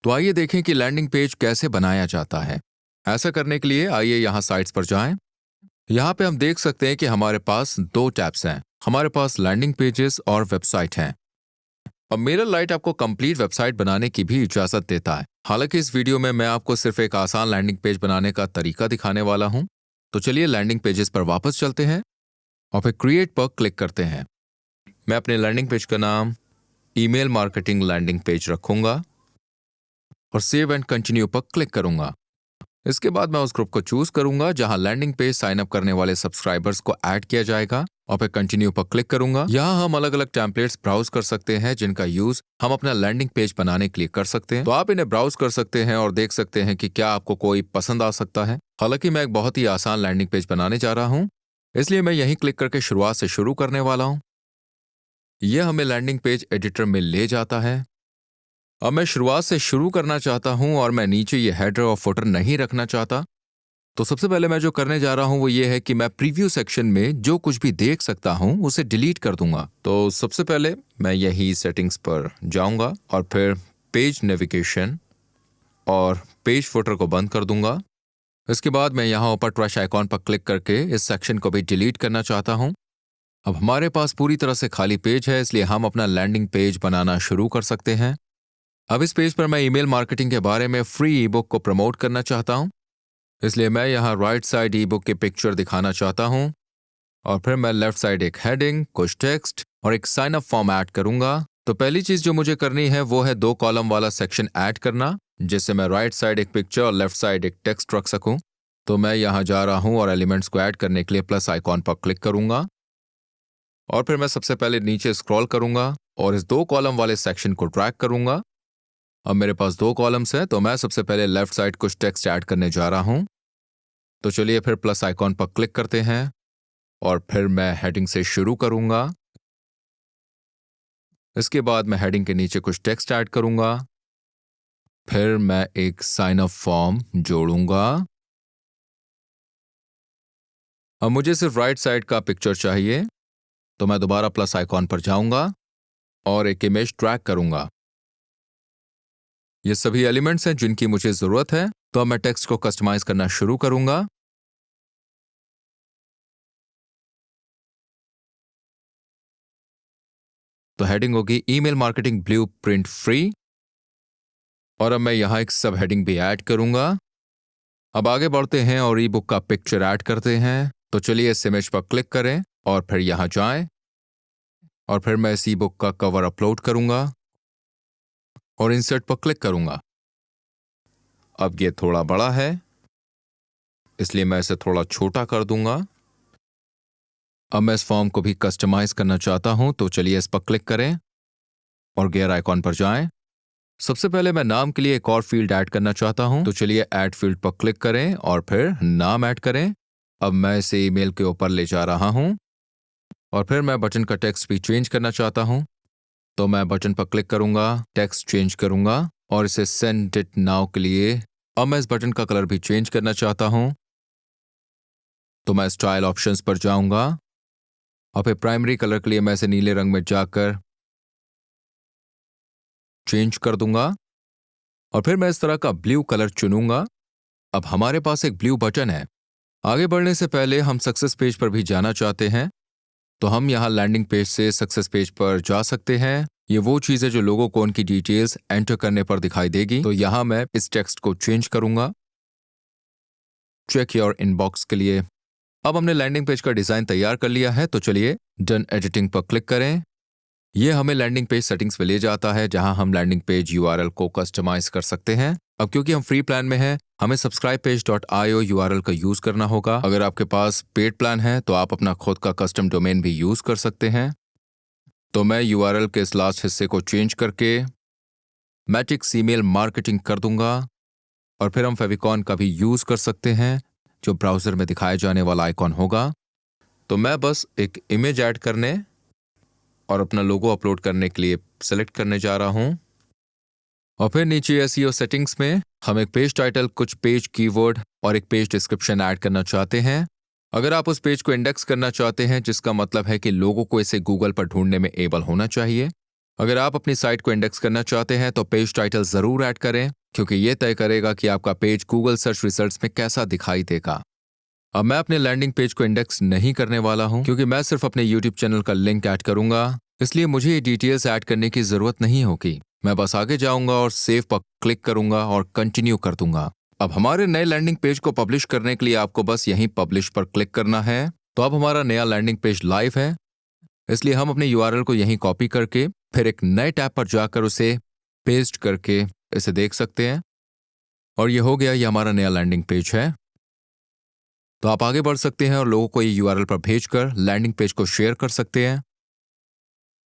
तो आइए देखें कि लैंडिंग पेज कैसे बनाया जाता है। ऐसा करने के लिए आइए यहाँ साइट्स पर जाएं। यहाँ पे हम देख सकते हैं कि हमारे पास दो टैब्स हैं। हमारे पास लैंडिंग पेजेस और वेबसाइट हैं। अब मिररलाइट आपको कंप्लीट वेबसाइट बनाने की भी इजाजत देता है। हालांकि इस वीडियो में मैं आपको सिर्फ एक आसान लैंडिंग पेज बनाने का तरीका दिखाने वाला हूँ। तो चलिए लैंडिंग पेजेस पर वापस चलते हैं और फिर क्रिएट पर क्लिक करते हैं। मैं अपने लैंडिंग पेज का नाम ईमेल मार्केटिंग लैंडिंग पेज रखूंगा और सेव एंड कंटिन्यू पर क्लिक करूंगा। इसके बाद मैं उस ग्रुप को चूज करूंगा जहां लैंडिंग पेज साइन अप करने वाले सब्सक्राइबर्स को ऐड किया जाएगा और फिर कंटिन्यू पर क्लिक करूंगा। यहां हम अलग अलग टेम्पलेट्स ब्राउज कर सकते हैं जिनका यूज हम अपना लैंडिंग पेज बनाने के लिए कर सकते हैं। तो आप इन्हें ब्राउज कर सकते हैं और देख सकते हैं कि क्या आपको कोई पसंद आ सकता है। हालांकि मैं एक बहुत ही आसान लैंडिंग पेज बनाने जा रहा हूं, इसलिए मैं यहीं क्लिक करके शुरुआत से शुरू करने वाला हूं। यह हमें लैंडिंग पेज एडिटर में ले जाता है। अब मैं शुरुआत से शुरू करना चाहता हूं और मैं नीचे ये हेडर और फुटर नहीं रखना चाहता। तो सबसे पहले मैं जो करने जा रहा हूं वो ये है कि मैं प्रीव्यू सेक्शन में जो कुछ भी देख सकता हूं उसे डिलीट कर दूंगा। तो सबसे पहले मैं यही सेटिंग्स पर जाऊंगा और फिर पेज नेविगेशन और पेज फुटर को बंद कर दूंगा। इसके बाद मैं यहाँ ऊपर ट्रैश आइकॉन पर क्लिक करके इस सेक्शन को भी डिलीट करना चाहता हूँ। अब हमारे पास पूरी तरह से खाली पेज है, इसलिए हम अपना लैंडिंग पेज बनाना शुरू कर सकते हैं। अब इस पेज पर मैं ईमेल मार्केटिंग के बारे में फ्री ई बुक को प्रमोट करना चाहता हूं, इसलिए मैं यहाँ राइट साइड ई बुक की पिक्चर दिखाना चाहता हूं और फिर मैं लेफ्ट साइड एक हेडिंग, कुछ टेक्स्ट और एक साइन अप फॉर्म ऐड करूंगा। तो पहली चीज जो मुझे करनी है वो है 2 कॉलम वाला सेक्शन ऐड करना, जिससे मैं राइट साइड एक पिक्चर और लेफ्ट साइड एक टेक्स्ट रख सकूं। तो मैं यहाँ जा रहा हूँ और एलिमेंट्स को ऐड करने के लिए प्लस आइकॉन पर क्लिक करूंगा और फिर मैं सबसे पहले नीचे स्क्रॉल करूंगा और इस 2 कॉलम वाले सेक्शन को ड्रैग करूंगा। अब मेरे पास 2 कॉलम्स हैं, तो मैं सबसे पहले लेफ्ट साइड कुछ टेक्स्ट ऐड करने जा रहा हूं। तो चलिए फिर प्लस आइकॉन पर क्लिक करते हैं और फिर मैं हेडिंग से शुरू करूंगा। इसके बाद मैं हेडिंग के नीचे कुछ टेक्स्ट ऐड करूंगा। फिर मैं एक साइन अप फॉर्म जोड़ूंगा। अब मुझे सिर्फ राइट साइड का पिक्चर चाहिए, तो मैं दोबारा प्लस आइकॉन पर जाऊंगा और एक इमेज ड्रैग करूंगा। ये सभी एलिमेंट्स हैं जिनकी मुझे जरूरत है, तो अब मैं टेक्स्ट को कस्टमाइज करना शुरू करूंगा। तो हेडिंग होगी ईमेल मार्केटिंग ब्लूप्रिंट फ्री और अब मैं यहां एक सब हेडिंग भी ऐड करूंगा। अब आगे बढ़ते हैं और ई बुक का पिक्चर ऐड करते हैं। तो चलिए इस इमेज पर क्लिक करें और फिर यहां जाएं और फिर मैं इस ई बुक का कवर अपलोड करूंगा और इंसर्ट पर क्लिक करूंगा। अब ये थोड़ा बड़ा है, इसलिए मैं इसे थोड़ा छोटा कर दूंगा। अब मैं इस फॉर्म को भी कस्टमाइज करना चाहता हूं, तो चलिए इस पर क्लिक करें और गियर आइकॉन पर जाएं। सबसे पहले मैं नाम के लिए एक और फील्ड ऐड करना चाहता हूं, तो चलिए ऐड फील्ड पर क्लिक करें और फिर नाम ऐड करें। अब मैं इसे ईमेल के ऊपर ले जा रहा हूं और फिर मैं बटन का टेक्स्ट भी चेंज करना चाहता हूं, तो मैं बटन पर क्लिक करूंगा, टेक्स्ट चेंज करूंगा और इसे सेंड इट नाउ के लिए अब मैं इस बटन का कलर भी चेंज करना चाहता हूं, तो मैं स्टाइल ऑप्शंस पर जाऊंगा और फिर प्राइमरी कलर के लिए मैं इसे नीले रंग में जाकर चेंज कर दूंगा और फिर मैं इस तरह का ब्लू कलर चुनूंगा। अब हमारे पास एक ब्लू बटन है। आगे बढ़ने से पहले हम सक्सेस पेज पर भी जाना चाहते हैं, तो हम यहाँ लैंडिंग पेज से सक्सेस पेज पर जा सकते हैं। ये वो चीज है जो लोगों को उनकी डिटेल्स एंटर करने पर दिखाई देगी। तो यहाँ मैं इस टेक्स्ट को चेंज करूंगा, चेक योर इनबॉक्स के लिए। अब हमने लैंडिंग पेज का डिजाइन तैयार कर लिया है, तो चलिए डन एडिटिंग पर क्लिक करें। यह हमें लैंडिंग पेज सेटिंग्स पे ले जाता है जहां हम लैंडिंग पेज यूआरएल को कस्टमाइज कर सकते हैं। अब क्योंकि हम फ्री प्लान में हैं, हमें subscribepage.io यूआरएल का यूज करना होगा। अगर आपके पास पेड प्लान है तो आप अपना खुद का कस्टम डोमेन भी यूज कर सकते हैं। तो मैं यूआरएल के इस लास्ट हिस्से को चेंज करके मैट्रिक्स ईमेल मार्केटिंग कर दूंगा और फिर हम फेविकॉन का भी यूज कर सकते हैं जो ब्राउजर में दिखाए जाने वाला आइकॉन होगा। तो मैं बस एक इमेज ऐड करने और अपना लोगो अपलोड करने के लिए सेलेक्ट करने जा रहा हूं और फिर नीचे एसईओ सेटिंग्स में हम एक पेज टाइटल, कुछ पेज कीवर्ड और एक पेज डिस्क्रिप्शन ऐड करना चाहते हैं। अगर आप उस पेज को इंडेक्स करना चाहते हैं, जिसका मतलब है कि लोगों को इसे गूगल पर ढूंढने में एबल होना चाहिए, अगर आप अपनी साइट को इंडेक्स करना चाहते हैं तो पेज टाइटल जरूर ऐड करें, क्योंकि ये तय करेगा कि आपका पेज गूगल सर्च रिजल्ट्स में कैसा दिखाई देगा। अब मैं अपने लैंडिंग पेज को इंडेक्स नहीं करने वाला हूं, क्योंकि मैं सिर्फ अपने यूट्यूब चैनल का लिंक ऐड करूंगा, इसलिए मुझे ये डिटेल्स ऐड करने की जरूरत नहीं होगी। मैं बस आगे जाऊंगा और सेव पर क्लिक करूंगा और कंटिन्यू कर दूंगा। अब हमारे नए लैंडिंग पेज को पब्लिश करने के लिए आपको बस यहीं पब्लिश पर क्लिक करना है। तो अब हमारा नया लैंडिंग पेज लाइव है, इसलिए हम अपने यूआरएल को यहीं कॉपी करके फिर एक नए टैब पर जाकर उसे पेस्ट करके इसे देख सकते हैं। और ये हो गया, ये हमारा नया लैंडिंग पेज है। तो आप आगे बढ़ सकते हैं और लोगों को ये यूआरएल पर भेजकर लैंडिंग पेज को शेयर कर सकते हैं।